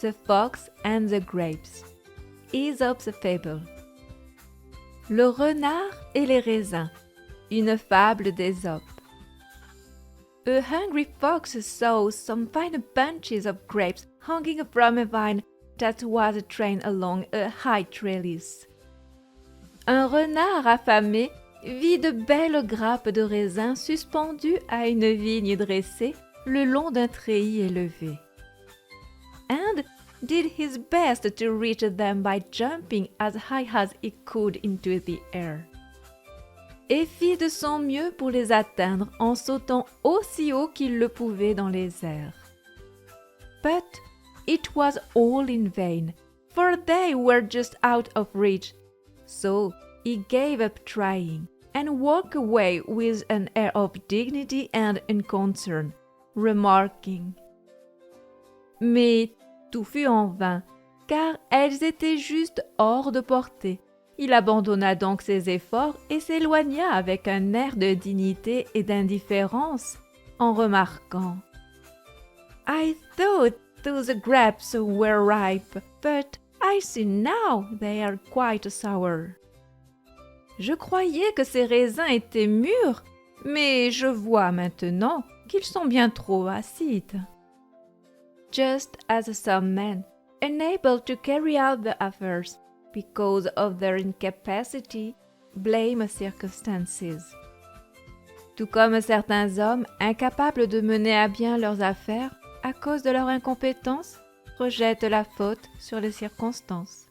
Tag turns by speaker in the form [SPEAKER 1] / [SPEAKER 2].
[SPEAKER 1] The Fox and the Grapes. Aesop's fable. Le renard et les raisins. Une fable d'Ésope. A hungry fox saw some fine bunches of grapes hanging from a vine that was trained along a high trellis. Un renard affamé vit de belles grappes de raisins suspendues à une vigne dressée le long d'un treillis élevé. And did his best to reach them by jumping as high as he could into the air. Et fit de son mieux pour les atteindre en sautant aussi haut qu'il le pouvait dans les airs. But it was all in vain, for they were just out of reach. So he gave up trying and walked away with an air of dignity and unconcern, remarking, mais tout fut en vain, car elles étaient juste hors de portée. Il abandonna donc ses efforts et s'éloigna avec un air de dignité et d'indifférence, en remarquant « I thought those grapes were ripe, but I see now they are quite sour. » Je croyais que ces raisins étaient mûrs, mais je vois maintenant qu'ils sont bien trop acides. Just as some men, unable to carry out the affairs because of their incapacity, blame circumstances. Tout comme certains hommes incapables de mener à bien leurs affaires à cause de leur incompétence, rejettent la faute sur les circonstances.